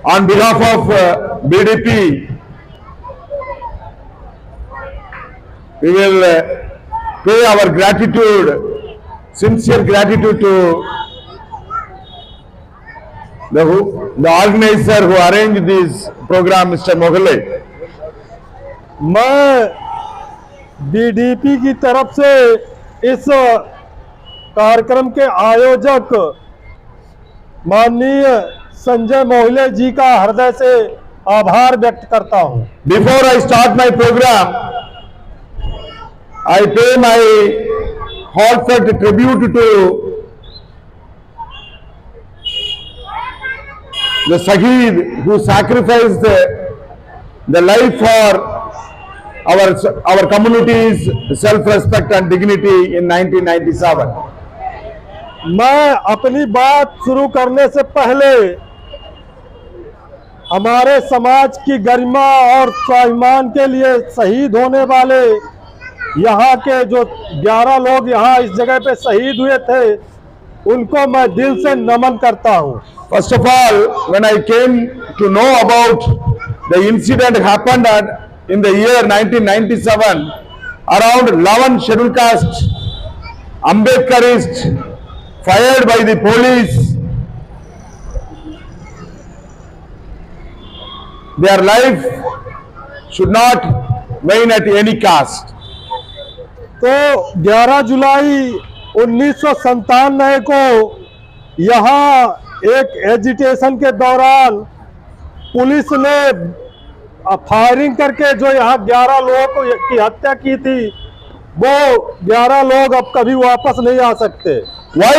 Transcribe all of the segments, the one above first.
On behalf of BDP, we will pay our gratitude, sincere gratitude to the organizer who arranged this program, Mr. Moghale. मैं BDP की तरफ से इस कार्यक्रम के आयोजक माननीय संजय मोहले जी का हृदय से आभार व्यक्त करता हूं। Before I start my program, I pay my heartfelt tribute to the Shaheed who sacrificed the life for our community's self-respect and dignity in 1997. मैं अपनी बात शुरू करने से पहले हमारे समाज की गरिमा और स्वाभिमान के लिए शहीद होने वाले यहाँ के जो 11 लोग यहाँ इस जगह पे शहीद हुए थे उनको मैं दिल से नमन करता हूँ। First of all, when I came to know about the incident happened in the year 1997, around 11 scheduled caste Ambedkarists fired by the police. Their life should not wane at any cost. तो 11 जुलाई 1997 को यहाँ एक agitation के दौरान police ने firing करके जो यहाँ 11 लोगों की हत्या की थी, वो 11 लोग अब कभी वापस नहीं आ सकते। Why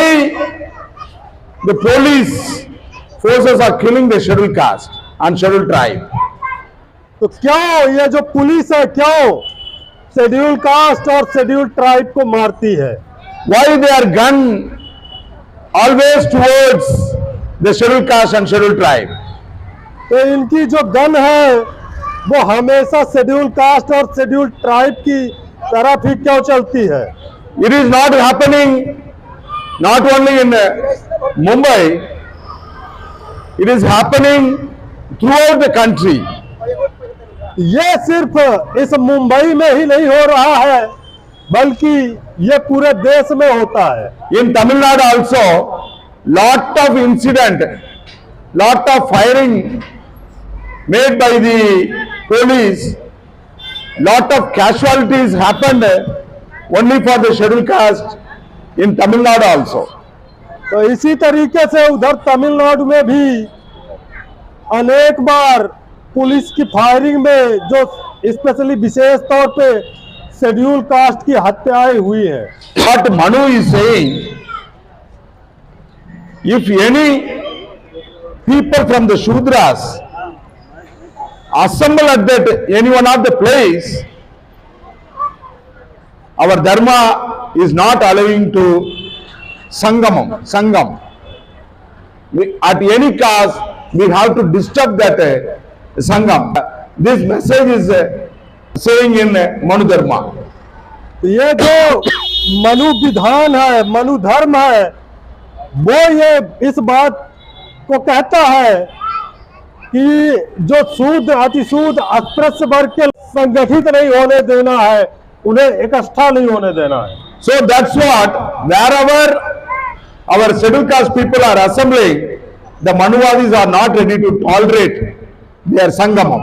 the police forces are killing the scheduled caste and scheduled tribe? तो क्यों ये जो पुलिस है क्यों शेड्यूल कास्ट और शेड्यूल ट्राइब को मारती है? Why they are gun always towards the scheduled caste and scheduled tribe? तो इनकी जो गन है वो हमेशा शेड्यूल कास्ट और शेड्यूल ट्राइब की तरफ ही क्यों चलती है? It is not happening not only in Mumbai, it is happening throughout the country. ये सिर्फ इस मुंबई में ही नहीं हो रहा है बल्कि ये पूरे देश में होता है। In Tamil Nadu also, lot of incident, lot of firing made by the police, lot of casualties happened only for the scheduled caste in Tamil Nadu also. तो इसी तरीके से उधर तमिलनाडु में भी अनेक बार पुलिस की फायरिंग में जो स्पेशली विशेष तौर पे शेड्यूल कास्ट की हत्याएं हुई है। What Manu is saying, if any people from the Shudras assemble at that any one of the place, our dharma is not allowing to sangam. At any cost, we have to disturb that sangam. This message is saying in Manu Dharma. ये जो मनु विधान है, मनु धर्म है, वो ये इस बात को कहता है कि जो सूद अतिसूद अस्पृश्य वर्ग के संगठित नहीं होने देना है, उन्हें इकट्ठा नहीं होने देना है। So that's what, wherever our scheduled caste people are assembling, the Manuvadis are not ready to tolerate their sangamam.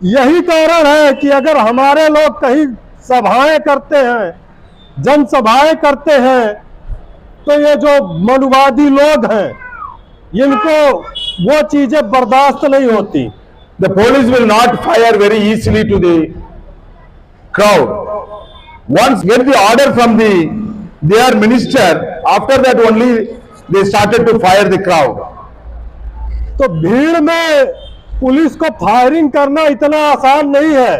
यही कारण है कि अगर हमारे लोग कहीं सभाएं करते हैं, जनसभाएं करते हैं, तो ये जो मनुवादी लोग हैं इनको वो चीजें बर्दाश्त नहीं होती। The police will not fire very easily to the crowd. Once get the order from their minister, after that only they started to fire the crowd. तो भीड़ में पुलिस को फायरिंग करना इतना आसान नहीं है।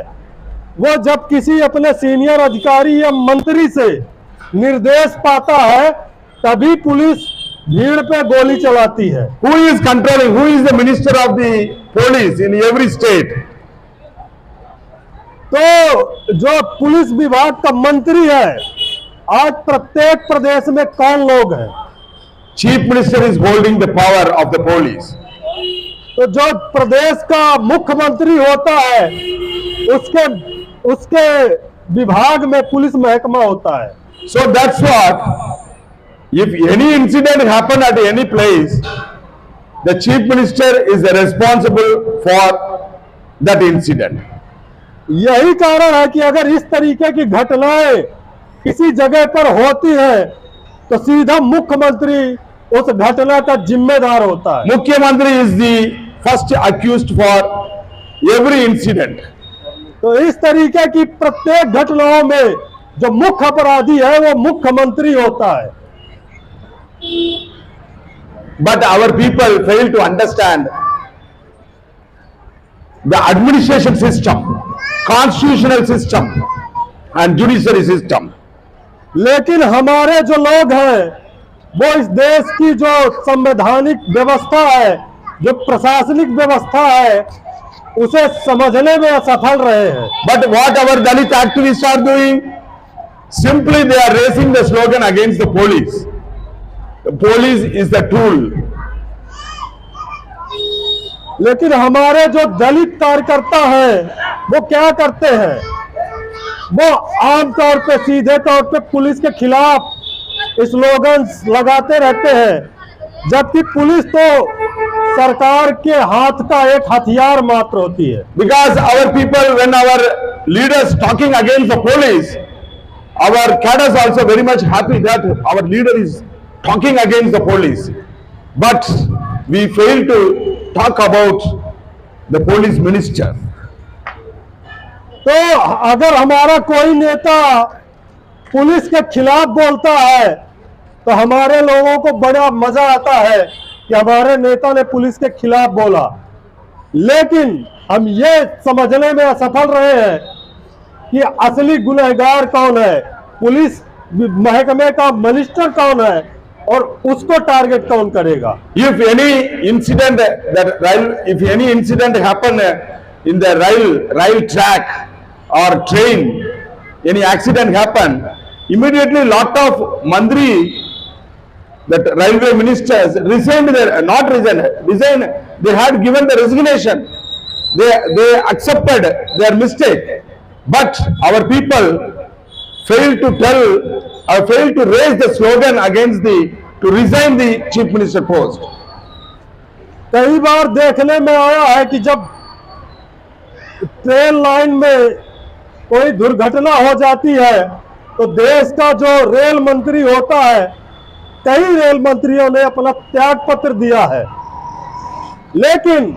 वो जब किसी अपने सीनियर अधिकारी या मंत्री से निर्देश पाता है तभी पुलिस भीड़ पे गोली चलाती है। Who is controlling? Who is the minister of the police in every state? तो जो पुलिस विभाग का मंत्री है, आज प्रत्येक प्रदेश में कौन लोग हैं? Chief Minister is holding the power of the police. तो जो प्रदेश का मुख्यमंत्री होता है उसके उसके विभाग में पुलिस महकमा होता है। So that's what, if any incident happen at any place, the chief minister is responsible for that incident. यही कारण है कि अगर इस तरीके की घटनाएं किसी जगह पर होती है तो सीधा मुख्यमंत्री उस घटना का जिम्मेदार होता है। Mukhyamantri is the first accused for every incident. तो इस तरीके की प्रत्येक घटनाओं में जो मुख्य अपराधी है वो मुख्यमंत्री होता है। But our people fail to understand the administration system, constitutional system and judiciary system. लेकिन हमारे जो लोग हैं वो इस देश की जो संवैधानिक व्यवस्था है, जो प्रशासनिक व्यवस्था है, उसे समझने में असफल रहे हैं। But what our Dalit activists are doing, simply they are raising the slogan against the police. The police is the tool. लेकिन हमारे जो दलित कार्यकर्ता हैं वो क्या करते हैं, वो आमतौर पे सीधे तौर पे पुलिस के खिलाफ स्लोगन लगाते रहते हैं, जबकि पुलिस तो सरकार के हाथ का एक हथियार मात्र होती है। Because our people, when our leaders talking against the police, our cadres also very much happy that our leader is talking against the police. But we fail to talk about the police minister. तो अगर हमारा कोई नेता police के खिलाफ बोलता है तो हमारे लोगों को बड़ा मजा आता है कि हमारे नेता ने पुलिस के खिलाफ बोला, लेकिन हम ये समझने में असफल रहे हैं कि असली गुनहगार कौन है, पुलिस महकमे का मिनिस्टर कौन है और उसको टारगेट कौन करेगा। If any incident happen in the rail track or train, any accident happen, immediately lot of Mandri, that railway ministers resigned resigned, they had given the resignation, they accepted their mistake, but our people failed to raise the slogan against to resign the chief minister post. कई बार देखने में आया है कि जब train line में कोई दुर्घटना हो जाती है तो देश का जो रेल मंत्री होता है, कई रेल मंत्रियों ने अपना त्याग पत्र दिया है, लेकिन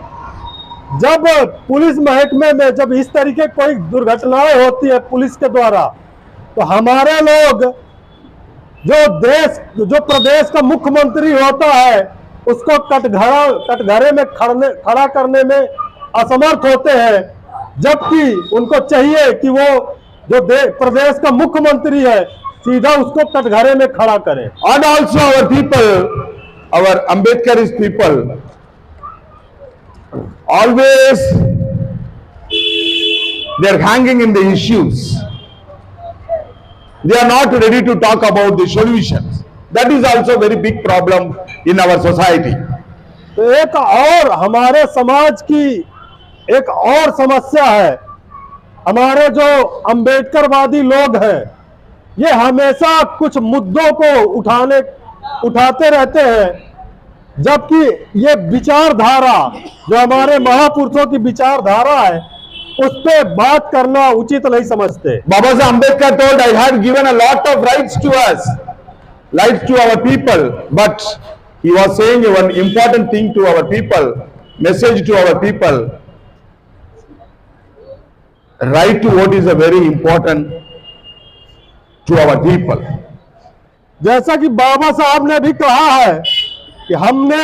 जब पुलिस महकमे में जब इस तरीके कोई दुर्घटनाएं होती है पुलिस के द्वारा, तो हमारे लोग जो प्रदेश का मुख्यमंत्री होता है उसको कटघरे में खड़ा करने में असमर्थ होते हैं, जबकि उनको चाहिए कि वो जो प्रदेश का मुख्यमंत्री है सीधा उसको कटघरे में खड़ा करें। And also our people, our Ambedkarist people, always they are hanging in the issues. They are not ready to talk about the solutions. That is also very big problem in our society. तो एक और हमारे समाज की एक और समस्या है, हमारे जो अम्बेडकरवादी लोग हैं ये हमेशा कुछ मुद्दों को उठाते रहते हैं, जबकि ये विचारधारा जो हमारे महापुरुषों की विचारधारा है उस पे बात करना उचित नहीं समझते। Baba Saheb Ambedkar told, I had given a lot of rights to us, rights to our people, but he was saying one important thing to our people, message to our people. Right to vote is a very important to our people. जैसा कि बाबा साहब ने भी कहा है कि हमने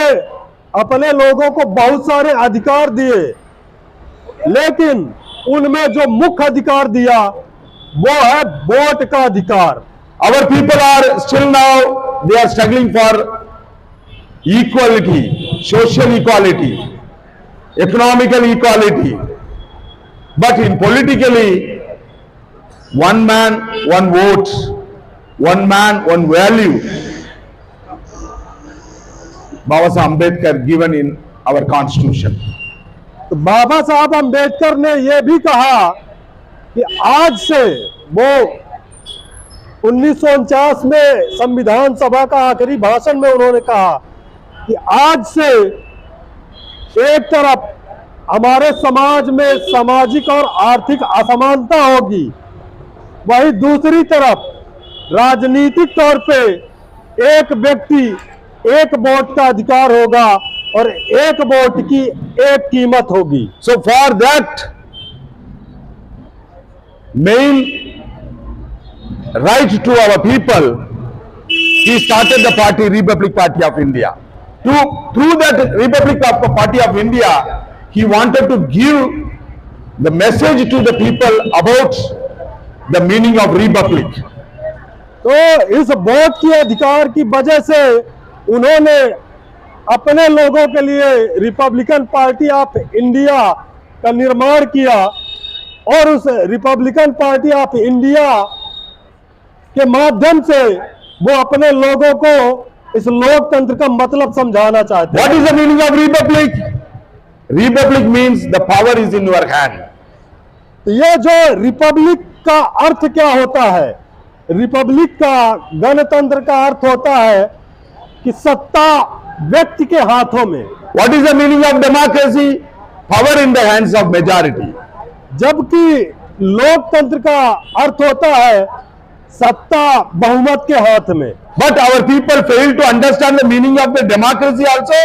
अपने लोगों को बहुत सारे अधिकार दिए, लेकिन उनमें जो मुख्य अधिकार दिया वो है वोट का अधिकार। Our people are still now, they are struggling for equality, social equality, economical equality, but in politically, one man, one vote, one man, one value. Baba Saheb Ambedkar given in our constitution. तो बाबा साहब अम्बेडकर ने यह भी कहा कि आज से, वो 1949 में संविधान सभा का आखिरी भाषण में उन्होंने कहा कि आज से एक तरफ हमारे समाज में सामाजिक और आर्थिक असमानता होगी, वहीं दूसरी तरफ राजनीतिक तौर पे एक व्यक्ति एक वोट का अधिकार होगा और एक वोट की एक कीमत होगी। So for that main right to our people, he started the party Republic Party of India. Through that Republic Party of India, he wanted to give the message to the people about the meaning of republic. तो इस vote के अधिकार की वजह से उन्होंने अपने लोगों के लिए रिपब्लिकन पार्टी ऑफ इंडिया का निर्माण किया और उस रिपब्लिकन पार्टी ऑफ इंडिया के माध्यम से वो अपने लोगों को इस लोकतंत्र का मतलब समझाना चाहते हैं। What is the meaning of republic? Republic means the power is in your hand. तो ये जो रिपब्लिक का अर्थ क्या होता है? रिपब्लिक का, गणतंत्र का अर्थ होता है कि सत्ता व्यक्ति के हाथों में। What is the meaning of democracy? Power in the hands of majority. जबकि लोकतंत्र का अर्थ होता है सत्ता बहुमत के हाथ में। But our people fail to understand the meaning of the democracy also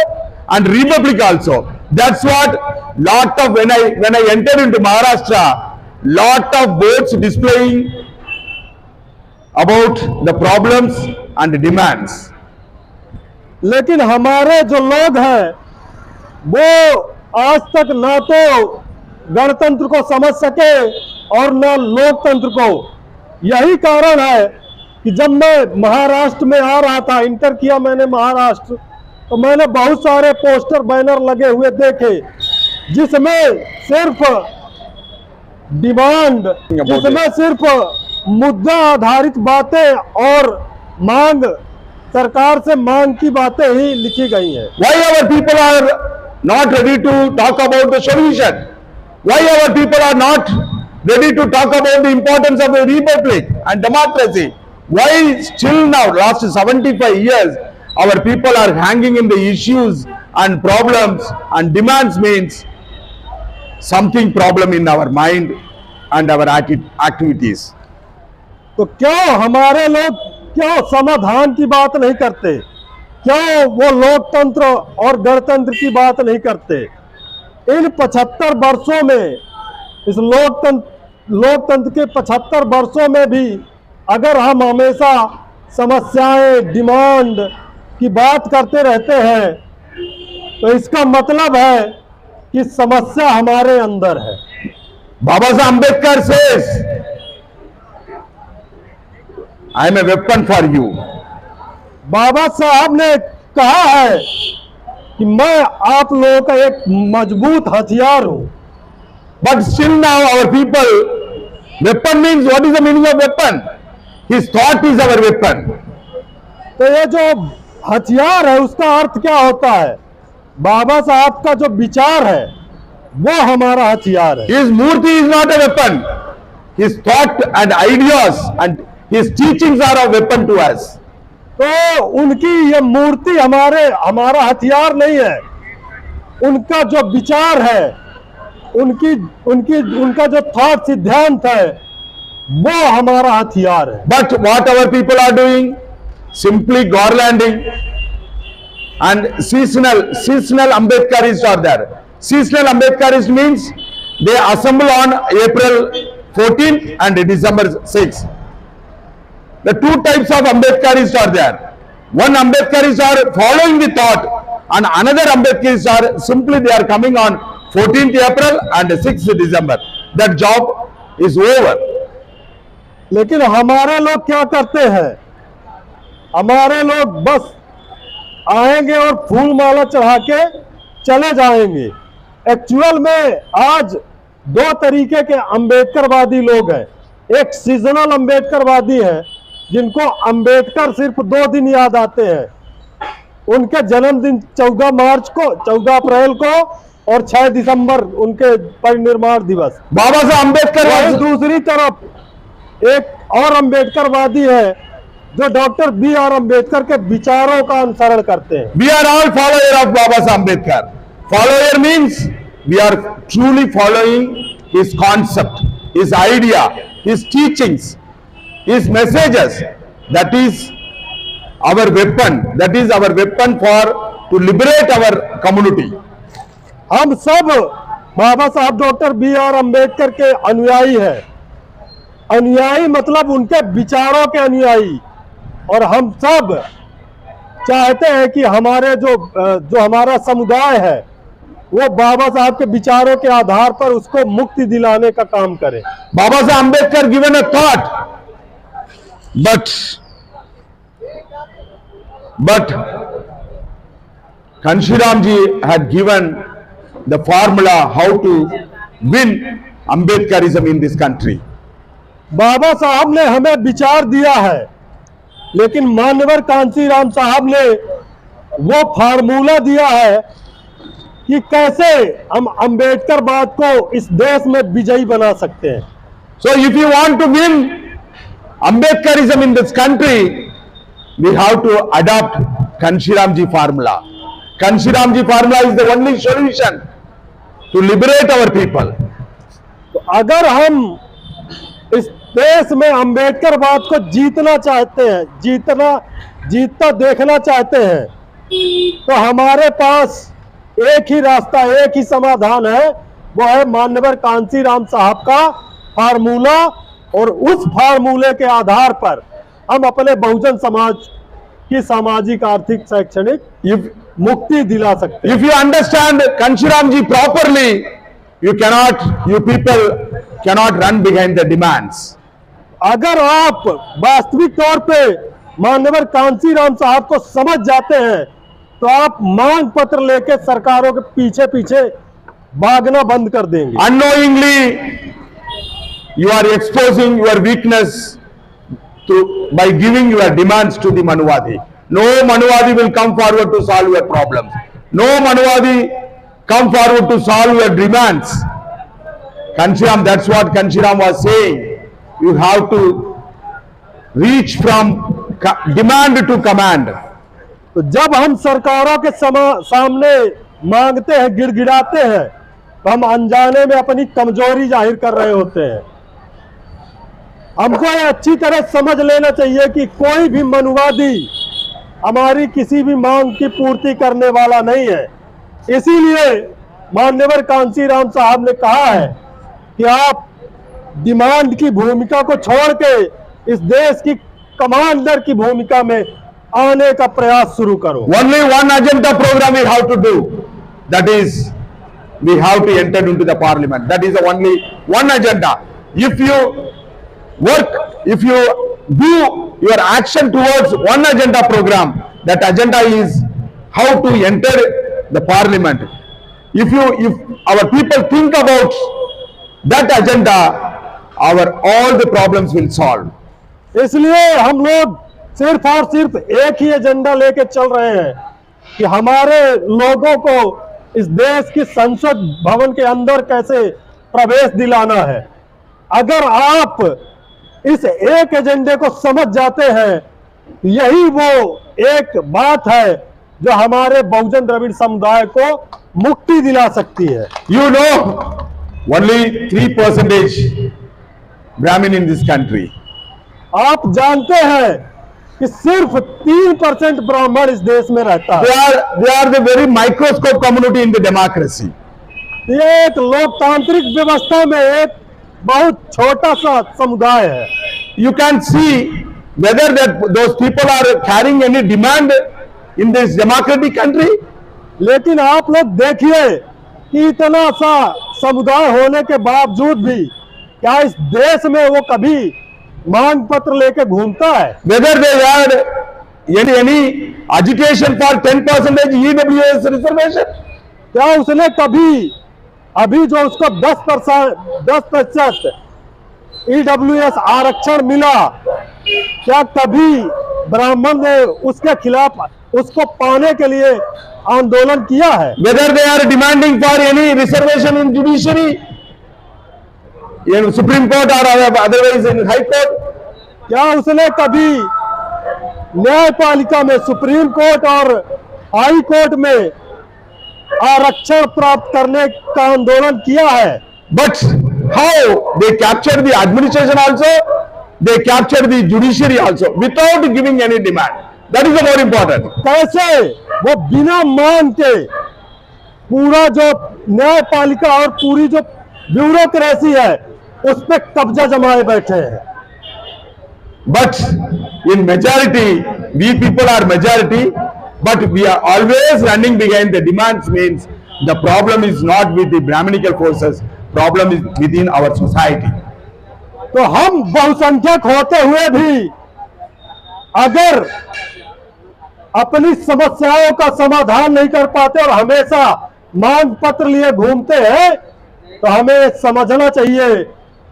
and republic also. That's what lot of, when I entered into Maharashtra, lot of boards displaying about the problems and demands. लेकिन हमारे जो लोग हैं वो आज तक ना तो गणतंत्र को समझ सके और ना लोकतंत्र को। यही कारण है कि जब मैं महाराष्ट्र में आ रहा था, इंटर किया मैंने महाराष्ट्र, तो मैंने बहुत सारे पोस्टर बैनर लगे हुए देखे जिसमें सिर्फ डिमांड, जिसमें सिर्फ मुद्दा आधारित बातें और मांग, सरकार से मांग की बातें ही लिखी गई हैं। Why our people are not ready to talk about the solution? Why our people are not ready to talk about the importance of a republic and democracy? Why still now, last 75 years, our people are hanging in the issues and problems and demands means something problem in our mind and our activities. तो क्यों हमारे लोग क्यों समाधान की बात नहीं करते? क्यों वो लोकतंत्र और गणतंत्र की बात नहीं करते? इन 75 वर्षों में, इस लोकतंत्र के 75 वर्षों में भी अगर हम हमेशा समस्याएं, डिमांड की बात करते रहते हैं तो इसका मतलब है कि समस्या हमारे अंदर है। Baba Saheb Ambedkar says, I am a weapon for you. बाबा साहब ने कहा है कि मैं आप लोगों का एक मजबूत हथियार हूं। But still now our people, weapon means, what is the meaning of weapon? His thought is our weapon. तो ये जो हथियार है उसका अर्थ क्या होता है? बाबा साहब का जो विचार है वो हमारा हथियार है। His murti is not a weapon. His thought and ideas and his teachings are a weapon to us. तो उनकी ये मूर्ति हमारा हथियार नहीं है। उनका जो विचार है, उनका जो थॉट, सिद्धांत है, वो हमारा हथियार है। But what our people are doing? Simply garlanding and seasonal Ambedkarists are there. Seasonal Ambedkarists means they assemble on April 14 and December 6. The two types of Ambedkarists are there. One Ambedkarists are following the thought and another Ambedkarists are simply they are coming on 14th April and 6th December. That job is over. लेकिन हमारे लोग क्या करते हैं? हमारे लोग बस आएंगे और फूल माला चढ़ा के चले जाएंगे। एक्चुअल में आज दो तरीके के अंबेडकरवादी लोग हैं। एक सीजनल अंबेडकरवादी है जिनको अंबेडकर सिर्फ 2 दिन याद आते हैं। उनके जन्मदिन 14 मार्च को, 14 अप्रैल को और 6 दिसंबर उनके परिनिर्वाण दिवस। बाबा साहब अम्बेडकर वहीं दूसरी तरफ एक और अम्बेडकरवादी है जो डॉक्टर बी आर अम्बेडकर के विचारों का अनुसरण करते हैं। We are all follower of Baba Saheb Ambedkar. Follower means we are truly following his concept, his idea, his teachings, his messages. That is our weapon. That is our weapon for to liberate our community. हम सब बाबा साहब doctor B are Ambedkar के अनुयायी हैं। अनुयायी मतलब उनके विचारों के अनुयायी। और हम सब चाहते हैं कि हमारे जो हमारा समुदाय है वो बाबा साहब के विचारों के आधार पर उसको मुक्ति दिलाने का काम करे। Baba Saheb Ambedkar given a thought, but Kanshiram ji had given the formula how to win Ambedkarism in this country. बाबा साहब ने हमें विचार दिया है, लेकिन मान्यवर कांशीराम साहब ने वो फार्मूला दिया है कि कैसे हम अम्बेडकरवाद को इस देश में विजयी बना सकते हैं। So if you want to win Ambedkarism in this country, we have to adopt Kanshiram ji formula. Kanshiram ji formula is the only solution to liberate our people. तो अगर हम इस देश में अम्बेडकरवाद को जीतना चाहते हैं, जीतता देखना चाहते हैं, तो हमारे पास एक ही रास्ता, एक ही समाधान है, वो है मान्यवर कांशीराम साहब का फार्मूला। और उस फार्मूले के आधार पर हम अपने बहुजन समाज की सामाजिक, आर्थिक, शैक्षणिक मुक्ति दिला सकते हैं। If you understand Kanshiram ji properly, you people cannot run behind the demands. अगर आप वास्तविक तौर पे मान्यवर कांशीराम साहब को समझ जाते हैं तो आप मांग पत्र लेके सरकारों के पीछे पीछे भागना बंद कर देंगे। Unknowingly, you are exposing your weakness by giving your demands to the Manuvadi. No Manuvadi will come forward to solve your problems. No Manuvadi come forward to solve your demands. Kanshiram, that's what Kanshiram was saying. You have to reach from demand to command. तो जब हम सरकारों के सामने मांगते हैं, गिड़गिड़ाते हैं, तो हम अनजाने में अपनी कमजोरी जाहिर कर रहे होते हैं। हमको ये अच्छी तरह समझ लेना चाहिए कि कोई भी मनुवादी हमारी किसी भी मांग की पूर्ति करने वाला नहीं है। इसीलिए मान्यवर कांशीराम साहब ने कहा है कि आप डिमांड की भूमिका को छोड़ के इस देश की कमांडर की भूमिका में आने का प्रयास शुरू करो। Only one agenda program we have to do. That is, we have to enter into the parliament. That is the only one agenda. If you do your action towards one agenda program, that agenda is how to enter the parliament. If our people think about that agenda, all the problems will solve. इसलिए हम लोग सिर्फ और सिर्फ एक ही agenda लेके चल रहे हैं कि हमारे लोगों को इस देश की संसद भवन के अंदर कैसे प्रवेश दिलाना है। अगर आप इस एक एजेंडे को समझ जाते हैं, यही वो एक बात है जो हमारे बहुजन द्रविड़ समुदाय को मुक्ति दिला सकती है। You know, only 3% Brahmin in this country. आप जानते हैं कि सिर्फ 3% ब्राह्मण इस देश में रहता है। They are the very microscope community in the democracy. ये एक लोकतांत्रिक व्यवस्था में एक बहुत छोटा सा समुदाय है। You can see whether those people are carrying any demand in this democratic country. लेकिन आप लोग देखिए कि इतना सा समुदाय होने के बावजूद भी क्या इस देश में वो कभी मांग पत्र लेके घूमता है? Whether they had any agitation for 10% EWS reservation? क्या उसने कभी अभी जो उसको 10% EWS आरक्षण मिला, क्या कभी ब्राह्मण ने उसके खिलाफ उसको पाने के लिए आंदोलन किया है? whether they are demanding for any reservation in judiciary, in Supreme Court or otherwise in High Court? क्या उसने कभी न्यायपालिका में, सुप्रीम कोर्ट और हाई कोर्ट में आरक्षण प्राप्त करने का आंदोलन किया है? But how they captured the administration also, they captured the judiciary also without giving any demand. That is the more important. कैसे वो बिना मांग के पूरा जो न्यायपालिका और पूरी जो ब्यूरोक्रेसी है उस पे कब्जा जमाए बैठे हैं। But in majority, we people are majority, but we are always running behind the demands. Means the problem is not with the Brahminical forces, problem is within our society. तो हम बहुसंख्यक होते हुए भी अगर अपनी समस्याओं का समाधान नहीं कर पाते और हमेशा मांग पत्र लिए घूमते हैं तो हमें समझना चाहिए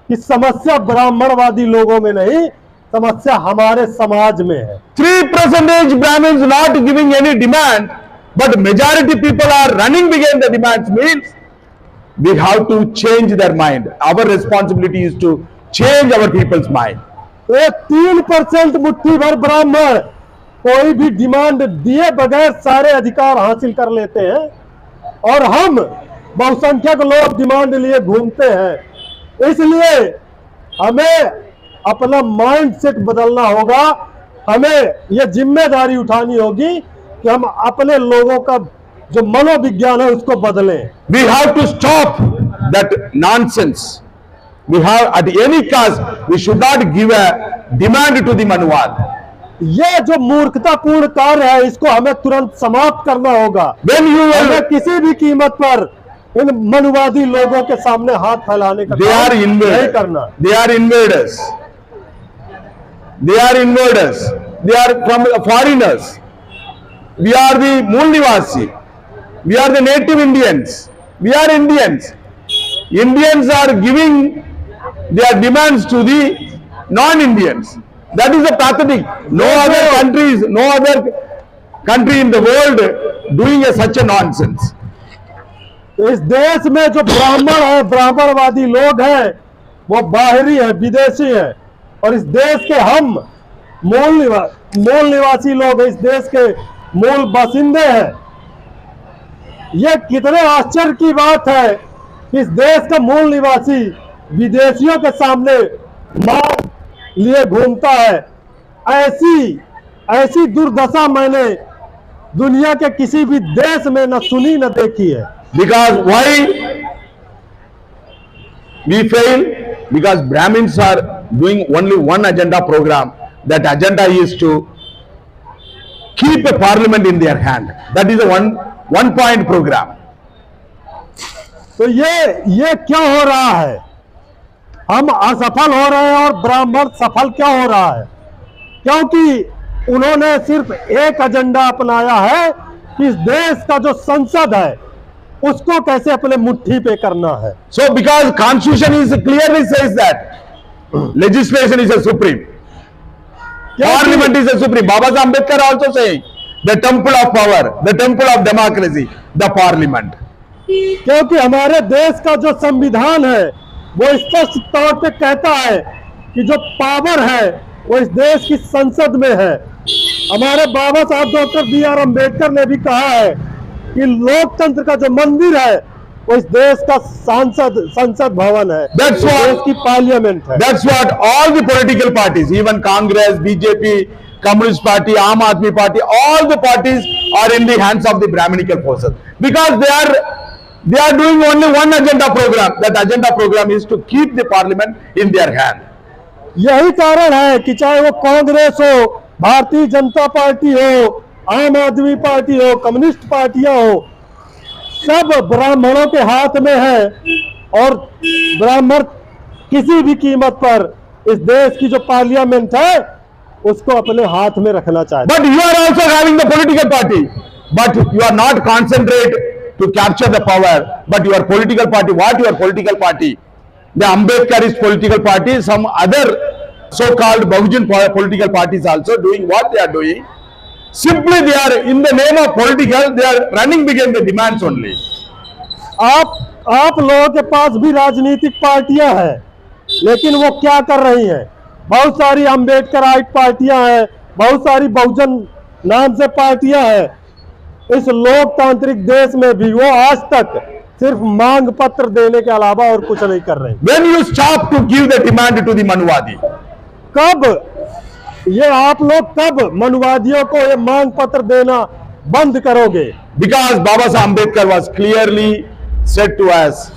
कि समस्या ब्राह्मणवादी लोगों में नहीं, समस्या हमारे समाज में है। 3% Brahmins not giving any demand, but majority people are running behind the demands. Means we have to change their mind. Our responsibility is to change our people's mind. तो 3% मुट्ठी भर ब्राह्मण कोई भी डिमांड दिए बगैर सारे अधिकार हासिल कर लेते हैं और हम बहुसंख्यक लोग डिमांड लिए घूमते हैं। इसलिए हमें अपना माइंडसेट बदलना होगा, हमें यह जिम्मेदारी उठानी होगी कि हम अपने लोगों का जो मनोविज्ञान है उसको बदलें। We have to stop that nonsense. We have at any cost, we should not give a demand to the Manuwad. ये जो मूर्खतापूर्ण कार्य है इसको हमें तुरंत समाप्त करना होगा। When you हमें are, किसी भी कीमत पर इन मनुवादी लोगों के सामने हाथ फैलाने का they are काम नहीं invaders. करना। They are invaders. They are invaders. They are from foreigners. We are the Mool Nivasi. We are the native Indians. We are Indians. Indians are giving their demands to the non-Indians. That is a pathetic. No other country in the world doing such a nonsense. इस देश में जो ब्राह्मण है, ब्राह्मणवादी लोग हैं, वो बाहरी है, विदेशी है और इस देश के हम मूल निवासी लोग इस देश के मूल बासिंदे हैं। यह कितने आश्चर्य की बात है कि इस देश का मूल निवासी विदेशियों के सामने मांग लिए घूमता है। ऐसी दुर्दशा मैंने दुनिया के किसी भी देश में न सुनी न देखी है। Because why we fail? Because Brahmins are doing only one agenda program. That agenda is to keep a parliament in their hand. That is a one point program. तो ये क्या हो रहा है? हम असफल हो रहे हैं और ब्राह्मण सफल क्या हो रहा है? क्योंकि उन्होंने सिर्फ एक एजेंडा अपनाया है कि इस देश का जो संसद है उसको कैसे अपने मुट्ठी पे करना है। So because constitution is clearly says that legislation is a supreme, parliament is a supreme. Baba Saheb Ambedkar also saying the temple of power, the temple of democracy, the parliament. क्योंकि हमारे देश का जो संविधान है वो स्पष्ट तौर पे कहता है कि जो पावर है वो इस देश की संसद में है। हमारे बाबा साहब डॉक्टर B.R. अम्बेडकर ने भी कहा है कि लोकतंत्र का जो मंदिर है वो इस देश का संसद भवन है, That's what, देश की पार्लियामेंट है। That's what all the political parties, even Congress, BJP, Communist Party, Aam Aadmi Party, all the parties are in the hands of the Brahminical forces because they are doing only one agenda program. That agenda program is to keep the parliament in their hand. यही कारण है कि चाहे वो कांग्रेस हो, Bharatiya Janata party हो, आम आदमी पार्टी हो, कम्युनिस्ट पार्टियां हो, सब ब्राह्मणों के हाथ में है और ब्राह्मण किसी भी कीमत पर इस देश की जो पार्लियामेंट है उसको अपने हाथ में रखना चाहते हैं। But you are also having the political party, but you are not concentrate to capture the power. But your political party, what your political party? The Ambedkarist political party, some other so-called Bahujan political parties also doing what they are doing. Simply they are in the name of political, they are running behind the demands only. आप लोगों के पास भी राजनीतिक पार्टियां हैं, लेकिन वो क्या कर रही हैं? बहुत सारी अम्बेडकराइट पार्टियां हैं, बहुत सारी बहुजन नाम से पार्टियां हैं। इस लोकतांत्रिक देश में भी वो आज तक सिर्फ मांग पत्र देने के अलावा और कुछ नहीं कर रहे। When you stop to give the demand to the Manuvadi? कब ये आप लोग कब मनुवादियों को ये मांग पत्र देना बंद करोगे? Because Baba Saheb Ambedkar was clearly said to us,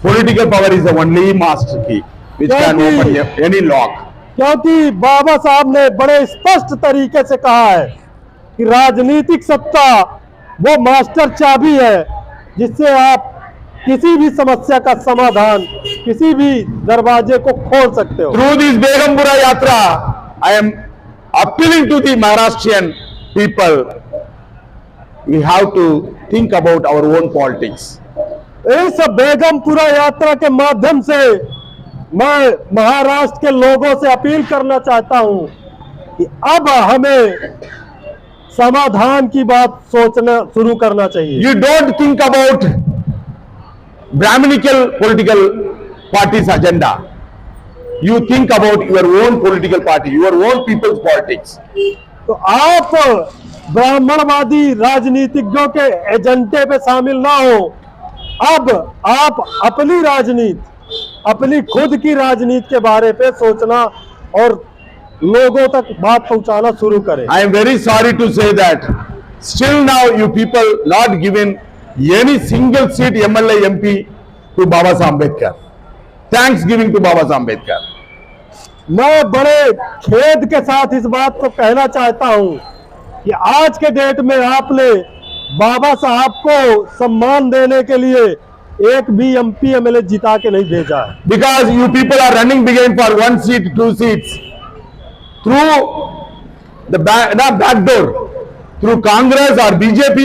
political power is the only master key which can open any lock. क्योंकि बाबा साहब ने बड़े स्पष्ट तरीके से कहा है कि राजनीतिक सत्ता वो मास्टर चाबी है जिससे आप किसी भी समस्या का समाधान, किसी भी दरवाजे को खोल सकते हो। Through this Begumpura Yatra, I am appealing to the Maharashtrian people. We have to think about our own politics. इस बेगमपुरा यात्रा के माध्यम से मैं महाराष्ट्र के लोगों से अपील करना चाहता हूं कि अब हमें समाधान की बात सोचना शुरू करना चाहिए। You don't think about Brahminical political party's agenda. You think about your own political party, your own people's politics. तो आप ब्राह्मणवादी राजनीतिज्ञों के एजेंडे पे शामिल ना हो। अब आप अपनी राजनीति, अपनी खुद की राजनीति के बारे पे सोचना और लोगों तक बात पहुंचाना शुरू करें। I am very sorry to say that still now you people not given any single seat MLA MP to Baba Saheb Ambedkar. Thanks giving to Baba Saheb Ambedkar. मैं बड़े खेद के साथ इस बात को कहना चाहता हूं कि आज के डेट में आपने बाबा साहब को सम्मान देने के लिए एक भी MP MLA जिता के नहीं भेजा है। Because you people are running behind for 1 seat, 2 seats through the back door, through Congress or BJP,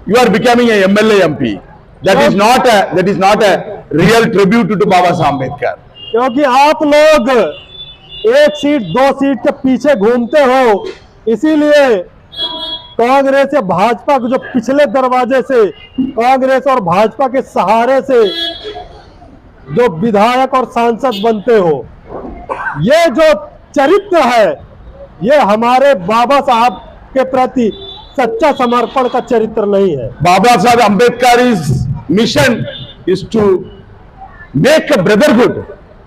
you are becoming a MLA MP. That is not a real tribute to Baba Saheb Ambedkar. क्योंकि आप लोग 1 seat 2 seat के पीछे घूमते हो, इसीलिए कांग्रेस या भाजपा को जो पिछले दरवाजे से कांग्रेस और भाजपा के सहारे से जो विधायक और सांसद बनते हो, ये जो चरित्र है ये हमारे बाबा साहब के प्रति सच्चा समर्पण का चरित्र नहीं है। Baba Saheb Ambedkar's mission is to make a brotherhood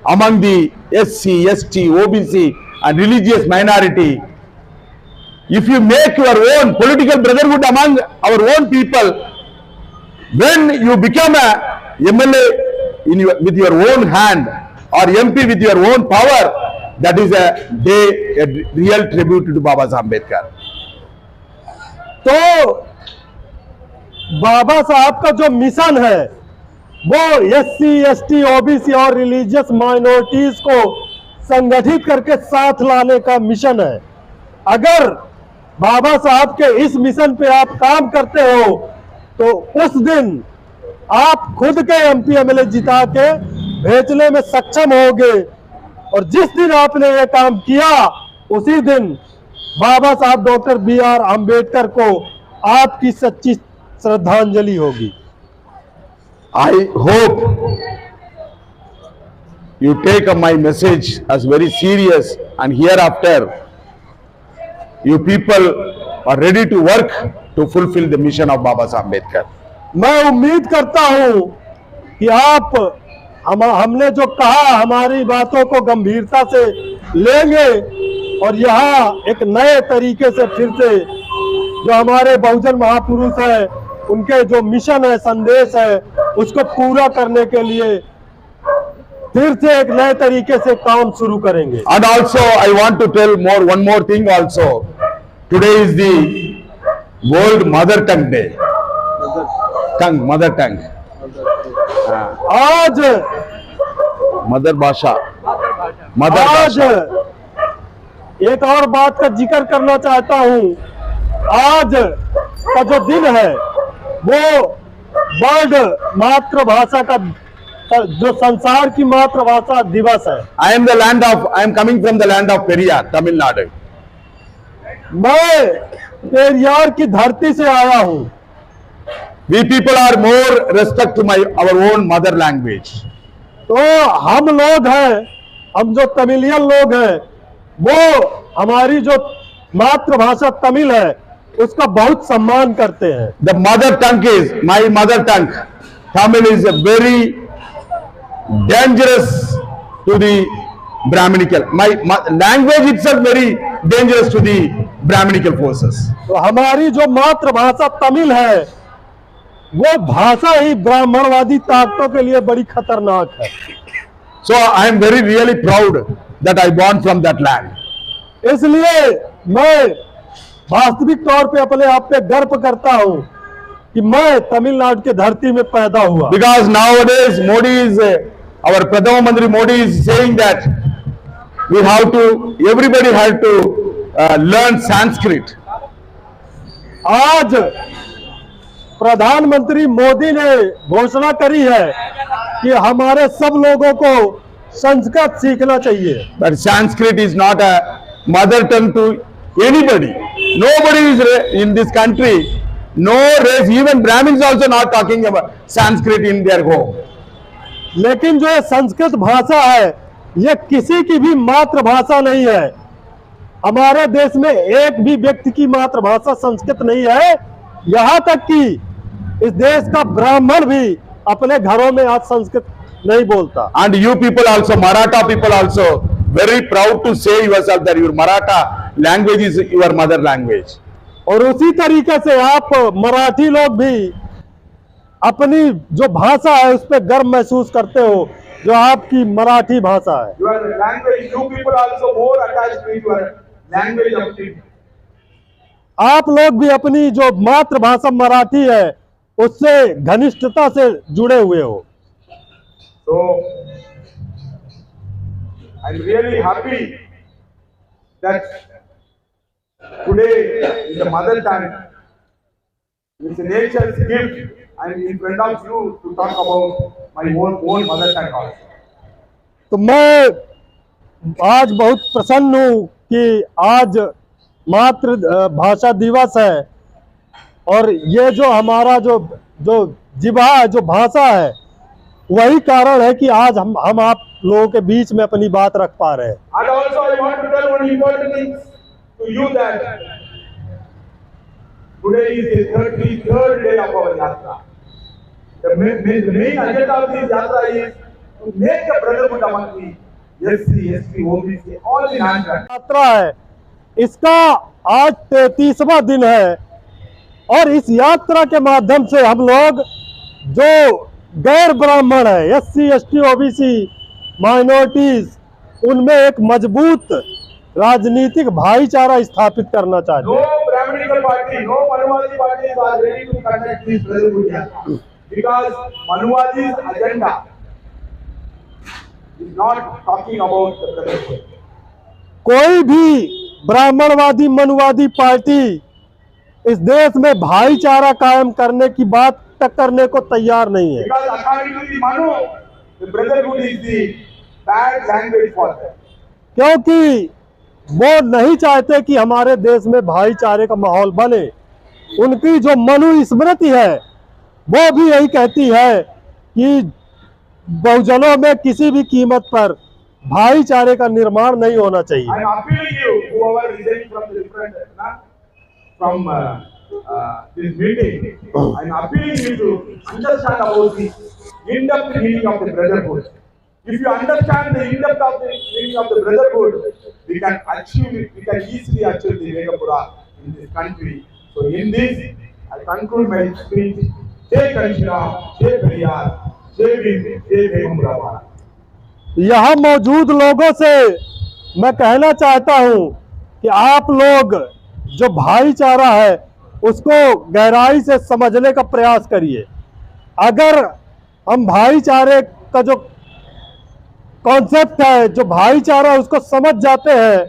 among the SC, ST, OBC and religious minority. If you make your own political brotherhood among our own people, when you become a MLA with your own hand or MP with your own power, that is a real tribute to Baba Saheb Ambedkar. तो बाबा साहब का जो mission है वो SC, ST, OBC और religious minorities को संगठित करके साथ लाने का मिशन है। अगर बाबा साहब के इस मिशन पे आप काम करते हो तो उस दिन आप खुद के MP MLA जिता के भेजने में सक्षम होगे, और जिस दिन आपने ये काम किया उसी दिन बाबा साहब डॉक्टर BR अम्बेडकर को आपकी सच्ची श्रद्धांजलि होगी। I hope you take my message as very serious and hereafter you people are ready to work to fulfill the mission of Baba Saheb Ambedkar. मैं उम्मीद करता हूं कि आप हमने जो कहा हमारी बातों को गंभीरता से लेंगे और यहाँ एक नए तरीके से फिर से जो हमारे बहुजन महापुरुष है उनके जो मिशन है, संदेश है, उसको पूरा करने के लिए फिर से एक नए तरीके से काम शुरू करेंगे। And also I want to tell one more thing also. Today is the World Mother Tongue Day. Mother tongue. आज मदर भाषा, आज एक और बात का जिक्र करना चाहता हूं। आज का जो दिन है वो वर्ल्ड मातृभाषा का, जो संसार की मातृभाषा दिवस है। I am coming from the land of Periyar, Tamil Nadu. मैं पेरियार की धरती से आया हूं। We people are more respect to our own mother language. तो हम लोग हैं, हम जो तमिलियन लोग हैं, वो हमारी जो मातृभाषा तमिल है उसका बहुत सम्मान करते हैं। The mother tongue is, my mother tongue, Tamil is a very dangerous to the Brahminical. My language itself very dangerous to the Brahminical forces. तो हमारी जो मातृभाषा तमिल है वो भाषा ही ब्राह्मणवादी ताकतों के लिए बड़ी खतरनाक है। So I am very really proud that I born from that land. इसलिए मैं वास्तविक तौर पे अपने आप पे गर्व करता हूं कि मैं तमिलनाडु के धरती में पैदा हुआ। Because nowadays Modi is, our Pradhan Mantri Modi is saying that we have to, everybody has to learn Sanskrit. आज प्रधानमंत्री मोदी ने घोषणा करी है कि हमारे सब लोगों को संस्कृत सीखना चाहिए। But Sanskrit is not a mother tongue to anybody. Nobody is in this country, no race, even Brahmins also not talking about Sanskrit in their home. लेकिन जो ये संस्कृत भाषा है ये किसी की भी मातृभाषा नहीं है। हमारे देश में एक भी व्यक्ति की मातृभाषा संस्कृत नहीं है। यहाँ तक कि इस देश का ब्राह्मण भी अपने घरों में आज संस्कृत नहीं बोलता। And you people also, Maratha people also, very proud to say yourself that your Maratha language is your mother language. और उसी तरीके से आप मराठी लोग भी अपनी जो भाषा है उस पर गर्व महसूस करते हो, जो आपकी मराठी भाषा है। Your language, you people also more attached to your language of India. आप लोग भी अपनी जो मातृभाषा मराठी है उससे घनिष्ठता से जुड़े हुए हो। So I'm really happy that today is the mother tongue. It's a nature's gift. I'm in front of you to talk about my own mother tongue also. तो मैं आज बहुत प्रसन्न हूँ कि आज मातृ भाषा दिवस है और ये जो हमारा जो जिबा है, जो भाषा है, वही कारण है कि आज हम आप लोगों के बीच में अपनी बात रख पा रहे हैं। And also I want to tell one important thing to you that today is the third day of our yatra. The main agenda of this yatra is to make the brotherhood among the SC, ST, OBC, all in Andhra. यात्रा है, इसका आज 33वां दिन है और इस यात्रा के माध्यम से हम लोग जो गैर ब्राह्मण है, SC, ST, OBC, माइनॉरिटीज, उनमें एक मजबूत राजनीतिक भाईचारा स्थापित करना चाहते हैं। No Brahminical party, no Manuvadi parties are ready to conduct this brotherhood yatra because Manuvadi's agenda is not talking about the brotherhood. कोई भी ब्राह्मणवादी मनुवादी पार्टी इस देश में भाईचारा कायम करने की बात तक करने को तैयार नहीं है। Because according to the Manu, the brotherhood is the bad language for them. क्योंकि वो नहीं चाहते कि हमारे देश में भाईचारे का माहौल बने। उनकी जो मनु स्मृति है वो भी यही कहती है कि बहुजनों में किसी भी कीमत पर भाईचारे का निर्माण नहीं होना चाहिए। I am appealing you, whoever is resigning from the different, from this meeting, I am appealing you to understand about the in-depth meaning of the brotherhood. If you understand the in-depth of the meaning of the brotherhood, we can easily achieve the Megapura in this country. So in this, I conclude my speech. Jai Kanshira, Jai Periyar, Jai Bhim, Jai Megapura. यहाँ मौजूद लोगों से मैं कहना चाहता हूँ कि आप लोग जो भाईचारा है उसको गहराई से समझने का प्रयास करिए। अगर हम भाईचारे का जो कॉन्सेप्ट है, जो भाईचारा, उसको समझ जाते हैं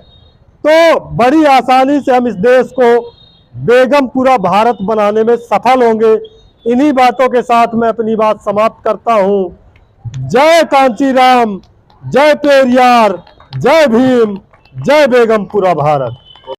तो बड़ी आसानी से हम इस देश को बेगमपुरा भारत बनाने में सफल होंगे। इन्हीं बातों के साथ मैं अपनी बात समाप्त करता हूँ। जय कांचीराम, जय पेरियार, जय भीम, जय बेगमपुरा भारत।